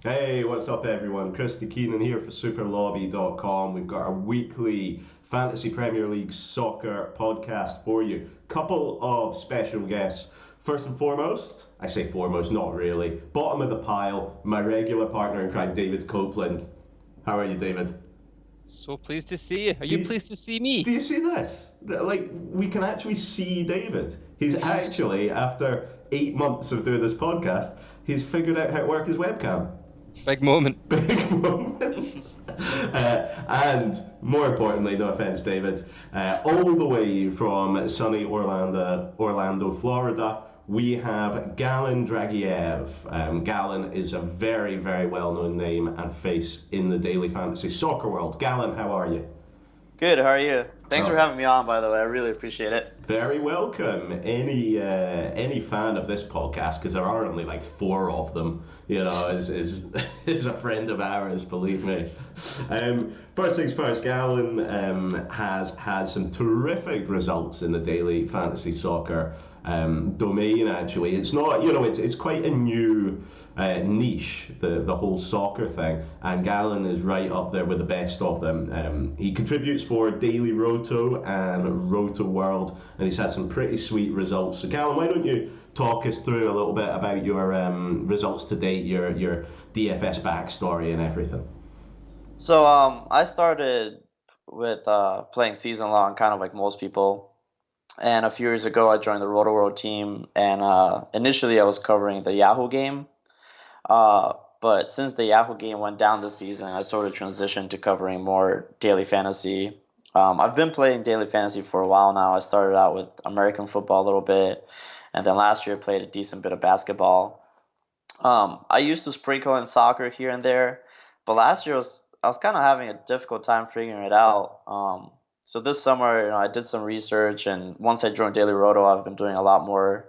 Hey, what's up, everyone? Christy Keenan here for SuperLobby.com. We've got our weekly Fantasy Premier League soccer podcast for you. Couple of special guests. First and foremost, I say foremost, not really. Bottom of the pile, my regular partner in crime, David Copeland. How are you, David? So pleased to see you. Are Do you you, pleased to see do me? you see this? Like, we can actually see David. He's actually, after 8 months of doing this podcast, he's figured out how to work his webcam. Big moment. Big moment. And more importantly, no offense, David, all the way from sunny Orlando, Florida, we have Galin Dragiev. Galin is a very, very well-known name and face in the daily fantasy soccer world. Galin, how are you? Good, how are you? Thanks for Oh, having me on, by the way. I really appreciate it. very welcome. Any fan of this podcast, because there are only like four of them, is a friend of ours. Believe me. First things first, Gallon has had some terrific results in the daily fantasy soccer domain. Actually, it's not it's quite a new niche, the whole soccer thing, and Gallon is right up there with the best of them. He contributes for Daily Roto and Roto World, and he's had some pretty sweet results. So Gallon, why don't you talk us through a little bit about your results to date, your DFS backstory and everything? I started with playing season long, kind of like most people. And a few years ago, I joined the Roto World team, and initially I was covering the Yahoo game. But since the Yahoo game went down this season, I sort of transitioned to covering more daily fantasy. I've been playing daily fantasy for a while now. I started out with American football a little bit, and then last year I played a decent bit of basketball. I used to sprinkle in soccer here and there, but last year I was kind of having a difficult time figuring it out. So this summer, I did some research, and once I joined Daily Roto, I've been doing a lot more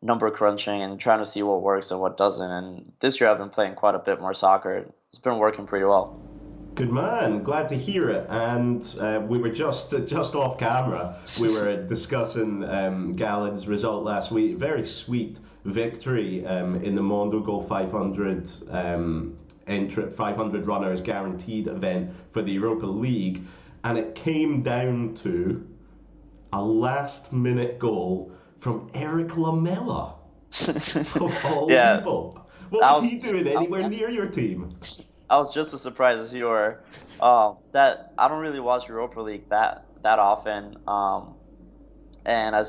number crunching and trying to see what works and what doesn't. And this year, I've been playing quite a bit more soccer. It's been working pretty well. Good man, glad to hear it. And we were just off camera. We were discussing Galen's result last week. Very sweet victory in the Mondo Goal 500 500 runners guaranteed event for the Europa League, and it came down to a last-minute goal from Eric Lamela, of all Yeah, people. What I was he was, doing I was anywhere near just, your team? I was just as surprised as you were. That I don't really watch Europa League that often. And I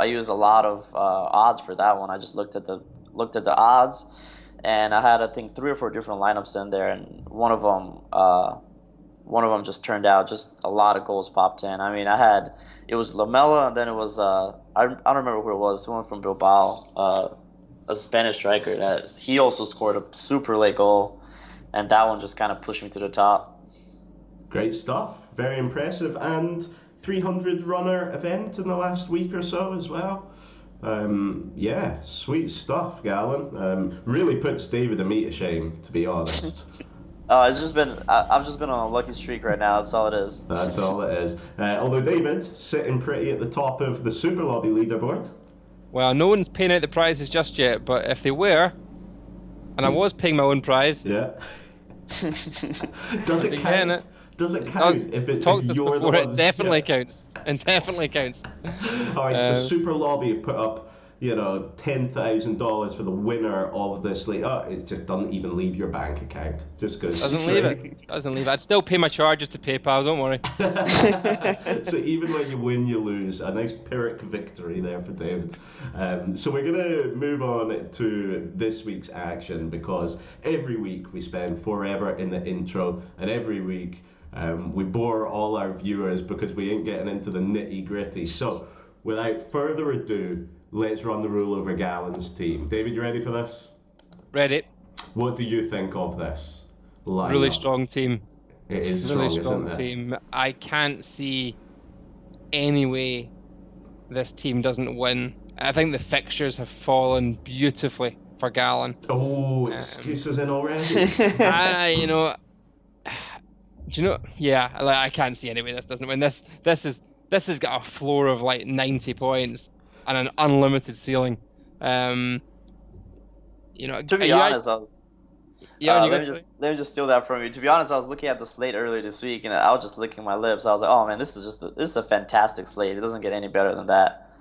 use a lot of odds for that one. I just looked at the odds, and I had I think three or four different lineups in there, and one of them just turned out just a lot of goals popped in. I mean, it was Lamela, and then it was I don't remember who it was, someone from Bilbao, a Spanish striker that he also scored a super late goal, and that one just kind of pushed me to the top. Great stuff, very impressive, and 300 runner event in the last week or so as well. Yeah, sweet stuff, Galen. Really puts David and me to shame, to be honest. I've just been on a lucky streak right now. That's all it is. That's all it is. Although David, sitting pretty at the top of the Super Lobby leaderboard. Well, no one's paying out the prizes just yet, but if they were, and I was paying my own prize, Yeah. Does I'd it be getting count? it. Does it It count does. if We it if talked this you're the before. It one? definitely Yeah. counts. It definitely counts. All right, so Um, Super Lobby have put up, $10,000 for the winner of this league. Oh, it just doesn't even leave your bank account. Just goes doesn't leave it. straight. Doesn't leave it. I'd still pay my charges to PayPal. Don't worry. So even when you win, you lose. A nice Pyrrhic victory there for David. So we're gonna move on to this week's action, because every week we spend forever in the intro, and every week we bore all our viewers because we ain't getting into the nitty gritty. So without further ado, let's run the rule over Galen's team. David, you ready for this? Ready. What do you think of this Really lineup? strong team. It is Really strong, strong isn't it? team. I can't see any way this team doesn't win. I think the fixtures have fallen beautifully for Gallen. Oh, Um, excuses in already. I, you know, do you know? Yeah, like, I can't see any way this doesn't win. This has got a floor of like 90 points and an unlimited ceiling. Um, To are be you guys? honest, Yeah, and you Let got me just steal that from you. To be honest, I was looking at the slate earlier this week, and I was just licking my lips. I was like, "Oh man, this is a fantastic slate. It doesn't get any better than that."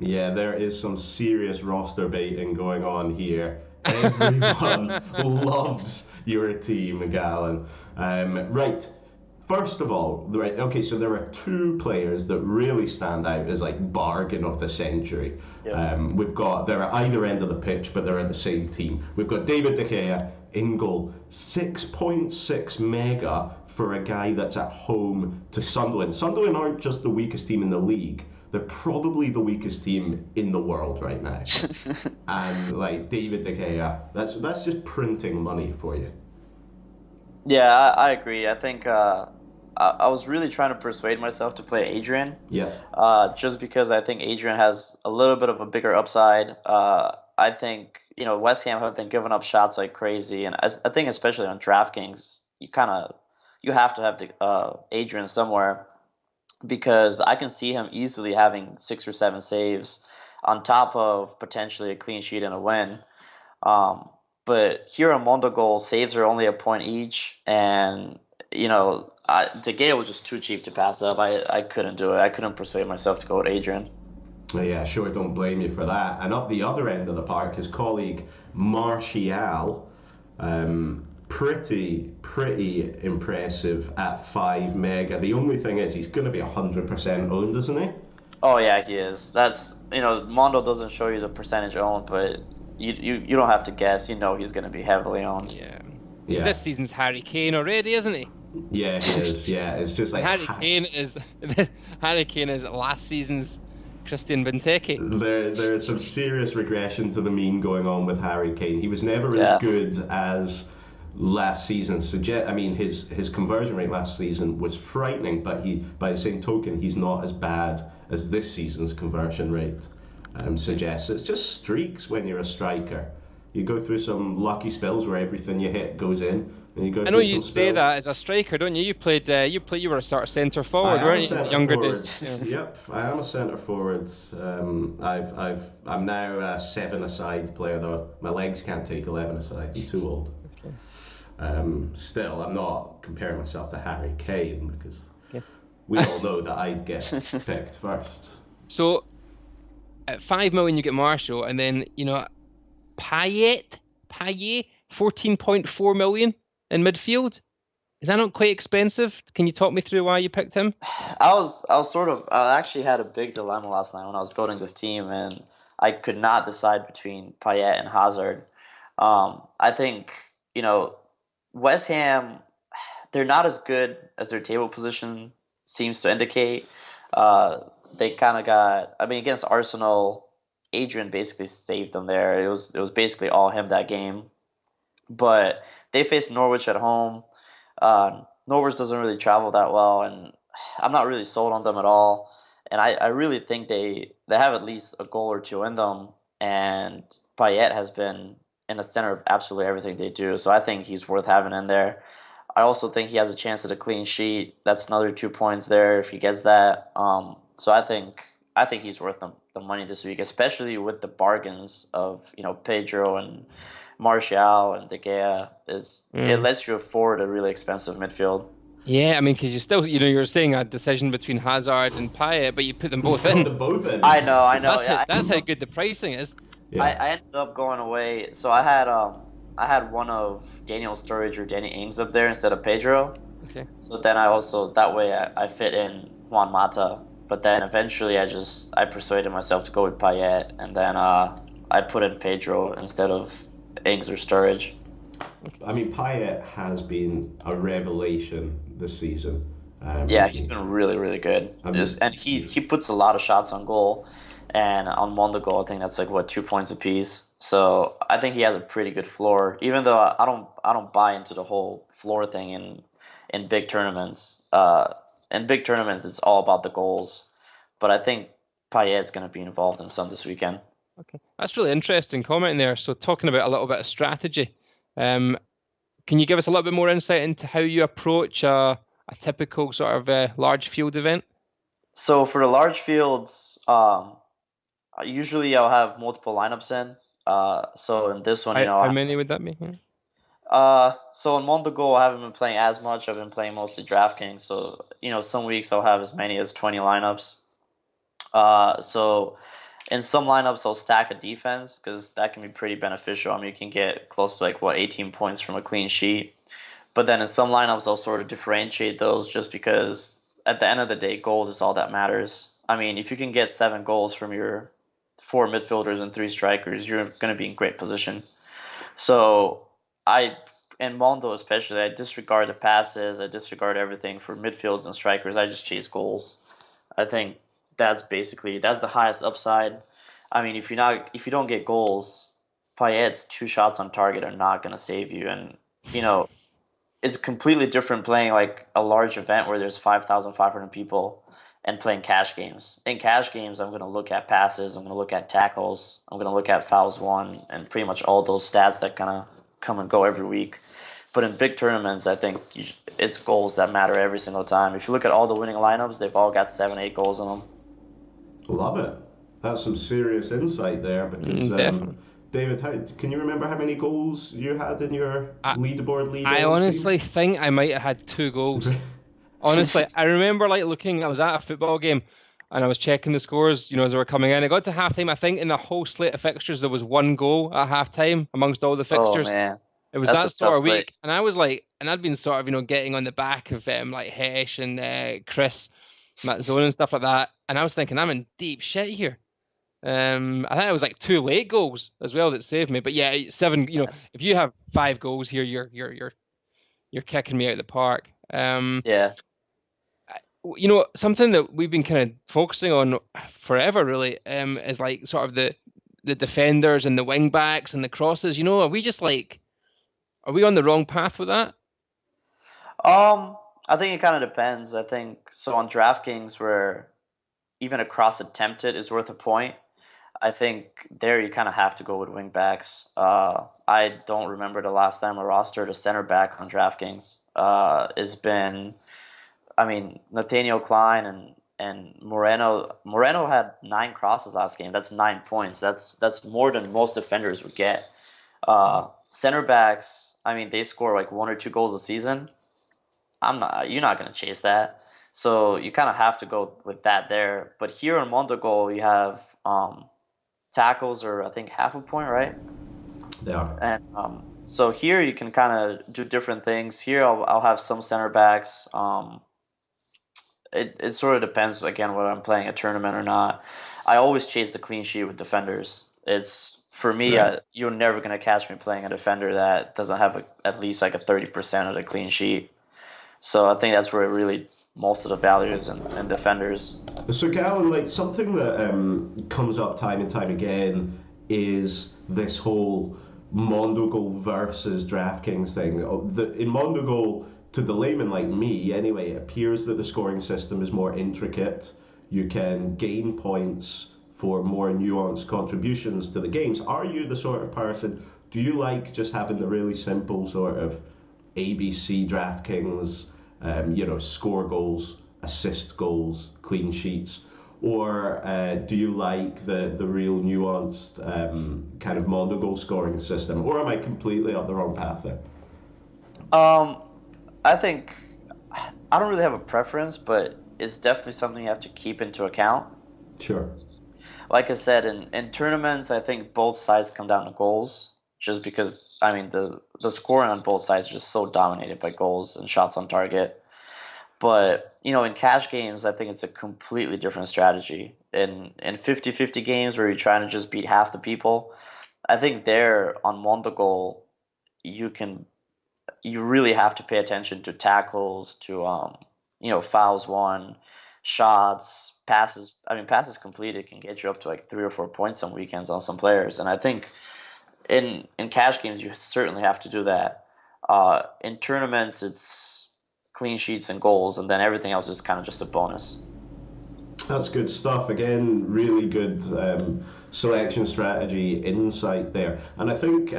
Yeah, there is some serious roster baiting going on here. Everyone loves your team, Galin. Right. First of all, right, okay, so there are two players that really stand out as like bargain of the century. Yep. They're at either end of the pitch, but they're in the same team. We've got David De Gea in goal, 6.6 mega for a guy that's at home to Sunderland. Sunderland aren't just the weakest team in the league. They're probably the weakest team in the world right now. And like David De Gea, that's just printing money for you. Yeah, I agree. I think I was really trying to persuade myself to play Adrian, Yeah. just because I think Adrian has a little bit of a bigger upside. I think West Ham have been giving up shots like crazy, and I think especially on DraftKings, you have to have Adrian somewhere because I can see him easily having 6 or 7 saves on top of potentially a clean sheet and a win. Um, but here on Mondogoal, saves are only a point each, and De Gea was just too cheap to pass up. I couldn't do it. I couldn't persuade myself to go with Adrian. Well, yeah, sure, don't blame you for that. And up the other end of the park, his colleague Martial, pretty impressive at 5 mega. The only thing is he's going to be 100% owned, isn't he? Oh yeah, he is. That's Mondo doesn't show you the percentage owned, but you don't have to guess. He's going to be heavily owned. Yeah. He's this season's Harry Kane already, isn't he? Yeah, he is. Yeah, it's just like Harry Kane is last season's Christian Benteke. There is some serious regression to the mean going on with Harry Kane. He was never as good as last season. His conversion rate last season was frightening, but by the same token, he's not as bad as this season's conversion rate suggests. It's just streaks when you're a striker. You go through some lucky spells where everything you hit goes in. I know you say that as a striker, don't you? You were a sort of centre forward, weren't you? Younger days. Yeah. Yep, I am a centre forward. I'm now a 7-a-side player though. My legs can't take 11-a-side. I'm too old. Okay. Still, I'm not comparing myself to Harry Kane because we all know that I'd get picked first. So, at 5 million you get Marshall, and then Payet, 14.4 million. In midfield, is that not quite expensive? Can you talk me through why you picked him? I actually had a big dilemma last night when I was building this team, and I could not decide between Payet and Hazard. I think West Ham, they're not as good as their table position seems to indicate. They kind of got. Against Arsenal, Adrian basically saved them there. It was basically all him that game, but they faced Norwich at home. Norwich doesn't really travel that well, and I'm not really sold on them at all. And I really think they have at least a goal or two in them. And Payet has been in the center of absolutely everything they do, so I think he's worth having in there. I also think he has a chance at a clean sheet. That's another 2 points there if he gets that. So I think he's worth the money this week, especially with the bargains of Pedro and Martial and De Gea. It lets you afford a really expensive midfield. Yeah, because you still, you were saying a decision between Hazard and Payet, but you put them both in. I know. That's how good the pricing is. Yeah. I ended up going away. So I had one of Daniel Sturridge or Danny Ings up there instead of Pedro. Okay. So then that way I fit in Juan Mata. But then eventually I persuaded myself to go with Payet, and then I put in Pedro instead of Ings or Sturridge. Payet has been a revelation this season. He's been really, really good. And he puts a lot of shots on goal, and on Mondogoal, I think that's 2 points apiece. So I think he has a pretty good floor, even though I don't buy into the whole floor thing in big tournaments. In big tournaments, it's all about the goals, but I think Payet's going to be involved in some this weekend. Okay, that's really interesting comment there. So talking about a little bit of strategy, can you give us a little bit more insight into how you approach a typical sort of large field event? So for the large fields, usually I'll have multiple lineups in. So in this one, how many would that be? So in Mondogo, I haven't been playing as much. I've been playing mostly DraftKings. So, some weeks I'll have as many as 20 lineups. So in some lineups, I'll stack a defense because that can be pretty beneficial. I mean, you can get close to 18 points from a clean sheet. But then in some lineups, I'll sort of differentiate those just because at the end of the day, goals is all that matters. I mean, if you can get 7 goals from your 4 midfielders and 3 strikers, you're going to be in great position. So in Mondo especially, I disregard the passes. I disregard everything for midfields and strikers. I just chase goals. I think that's the highest upside. I mean, if you don't get goals, Payet's 2 shots on target are not going to save you. And it's completely different playing like a large event where there's 5,500 people and playing cash games. In cash games, I'm going to look at passes, I'm going to look at tackles, I'm going to look at fouls won, and pretty much all those stats that kind of come and go every week. But in big tournaments, I think it's goals that matter every single time. If you look at all the winning lineups, they've all got 7, 8 goals in them. Love it. That's some serious insight there because Definitely. David, can you remember how many goals you had in your leaderboard lead? I honestly think I might have had 2 goals. Honestly, I remember looking, I was at a football game and I was checking the scores, as they were coming in. I got to halftime. I think in the whole slate of fixtures, there was 1 goal at halftime amongst all the fixtures. Oh, man. It was That's that a sort tough of week. slate. And I was and I'd been sort of, getting on the back of Hesh and Chris, Matt Zone and stuff like that. And I was thinking, I'm in deep shit here. I think it was 2 late goals as well that saved me. But yeah, 7. If you have 5 goals here, you're kicking me out of the park. Yeah. Something that we've been kind of focusing on forever, really, is sort of the defenders and the wing backs and the crosses. Are we just are we on the wrong path with that? I think it kind of depends. I think so on DraftKings, where even a cross attempted is worth a point. I think there you kind of have to go with wing backs. I don't remember the last time I rostered a center back on DraftKings. It's been, Nathaniel Clyne and Moreno. Moreno had 9 crosses last game. That's 9 points. That's more than most defenders would get. Center backs, they score 1 or 2 goals a season. You're not going to chase that. So you kind of have to go with that there. But here in Mondogo, you have tackles are, I think, half a point, right? They are. And so here you can kind of do different things. Here I'll have some center backs. It sort of depends, again, whether I'm playing a tournament or not. I always chase the clean sheet with defenders. For me, you're never going to catch me playing a defender that doesn't have at least a 30% of the clean sheet. So I think that's where really most of the value is in defenders. So Galin, something that comes up time and time again is this whole Mondogo versus DraftKings thing. In Mondogo, to the layman like me anyway, it appears that the scoring system is more intricate. You can gain points for more nuanced contributions to the games. Are you the sort of person, do you like just having the really simple sort of ABC DraftKings, score goals, assist goals, clean sheets, or do you like the real nuanced kind of Mondogo scoring system, or am I completely up the wrong path there? I think I don't really have a preference, but it's definitely something you have to keep into account. Sure. Like I said, in tournaments, I think both sides come down to goals, just because the scoring on both sides is just so dominated by goals and shots on target. But in cash games, I think it's a completely different strategy. In 50-50 games where you're trying to just beat half the people, I think there on Mondogo, you really have to pay attention to tackles, to fouls won, shots, passes. Passes completed can get you up to 3 or 4 points on weekends on some players, and I think in cash games you certainly have to do that. In tournaments, it's clean sheets and goals, and then everything else is kind of just a bonus. That's good stuff. Again, really good selection strategy insight there, and I think.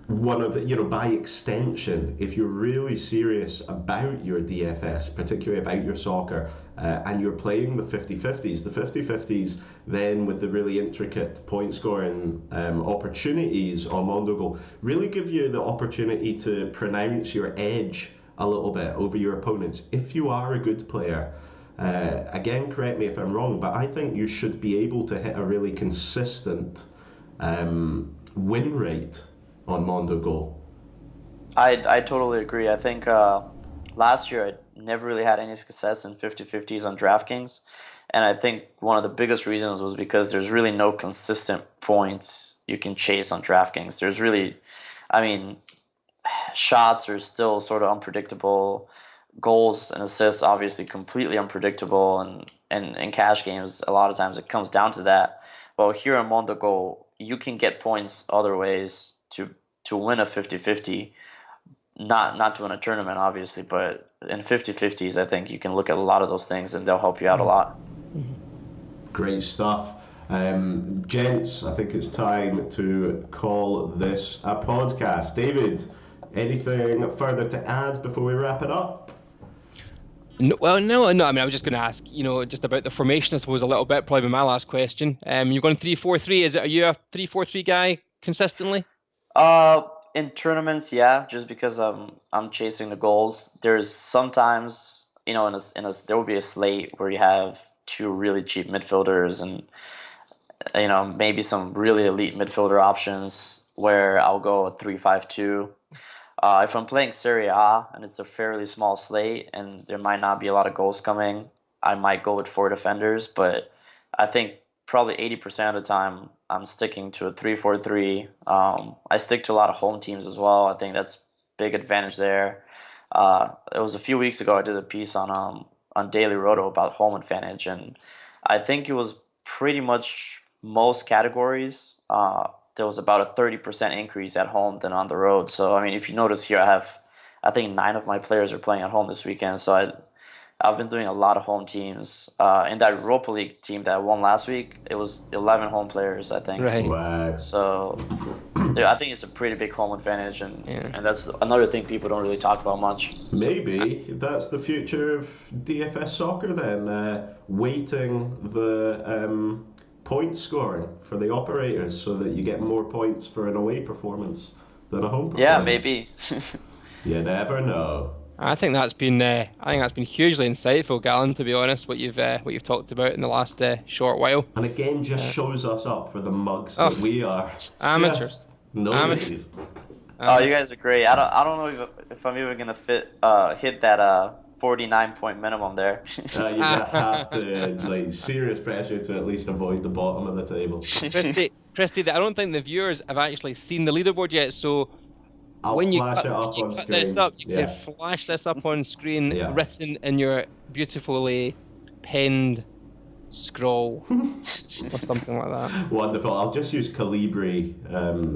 One of by extension, if you're really serious about your DFS, particularly about your soccer, and you're playing the 50-50s. The 50-50s then with the really intricate point scoring opportunities on Mondogo really give you the opportunity to pronounce your edge a little bit over your opponents if you are a good player. Again, correct me if I'm wrong, but I think you should be able to hit a really consistent win rate on Mondogo. I totally agree. I think last year I never really had any success in 50-50s on DraftKings. And I think one of the biggest reasons was because there's really no consistent points you can chase on DraftKings. There's really, shots are still sort of unpredictable. Goals and assists obviously completely unpredictable. And in cash games, a lot of times it comes down to that. But here in Mondogo, you can get points other ways to win a 50-50. Not to win a tournament, obviously, but in 50-50s, I think you can look at a lot of those things and they'll help you out a lot. Great stuff. Gents, I think it's time to call this a podcast. David, anything further to add before we wrap it up? No. I was just going to ask, just about the formation, I suppose, a little bit. Probably my last question. You're going 3-4-3. Are you a 3-4-3 guy consistently? In tournaments, yeah, just because I'm chasing the goals. There's sometimes, there will be a slate where you have two really cheap midfielders and maybe some really elite midfielder options where I'll go a 3-5-2. If I'm playing Serie A and it's a fairly small slate and there might not be a lot of goals coming, I might go with 4 defenders. But I think probably 80% of the time I'm sticking to a 3-4-3. I stick to a lot of home teams as well. I think that's big advantage there. It was a few weeks ago I did a piece on Daily Roto about home advantage, and I think it was pretty much most categories. There was about a 30% increase at home than on the road. So if you notice here, I think 9 of my players are playing at home this weekend. So I've been doing a lot of home teams. In that Europa League team that won last week, it was 11 home players, I think. Right. Wow. So I think it's a pretty big home advantage, and that's another thing people don't really talk about much. Maybe that's the future of DFS soccer then, weighting the point scoring for the operators so that you get more points for an away performance than a home performance. Yeah, maybe. You never know. I think that's been hugely insightful, Galin. To be honest, what you've talked about in the last short while. And again, just shows us up for the mugs that we are. Amateurs. Amateurs. Oh, you guys are great. I don't know if I'm even gonna hit that 49-point minimum there. You have to serious pressure to at least avoid the bottom of the table. Christy, I don't think the viewers have actually seen the leaderboard yet, so. When you cut this up, you can flash this up on screen, written in your beautifully penned scroll or something like that. Wonderful. I'll just use Calibri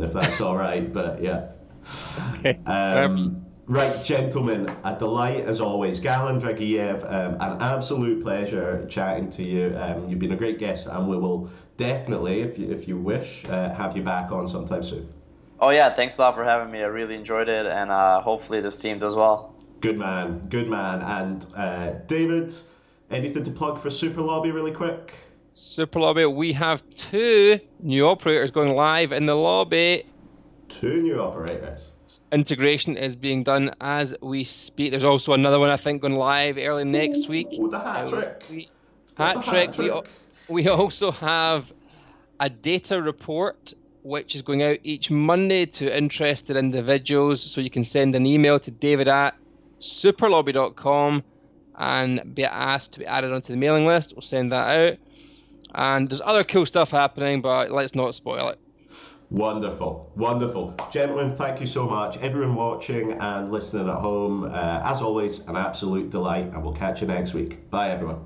if that's all right. But yeah. Okay. Right, gentlemen, a delight as always. Galin Dragiev, an absolute pleasure chatting to you. You've been a great guest, and we will definitely, if you wish, have you back on sometime soon. Oh yeah, thanks a lot for having me. I really enjoyed it, and hopefully this team does well. Good man. And David, anything to plug for SuperLobby really quick? SuperLobby, we have 2 new operators going live in the lobby. 2 new operators. Integration is being done as we speak. There's also another one, I think, going live early next week. Oh, the hat trick. Hat trick. We also have a data report which is going out each Monday to interested individuals. So you can send an email to david@superlobby.com and be asked to be added onto the mailing list. We'll send that out. And there's other cool stuff happening, but let's not spoil it. Wonderful. Gentlemen, thank you so much. Everyone watching and listening at home, as always, an absolute delight, and we'll catch you next week. Bye, everyone.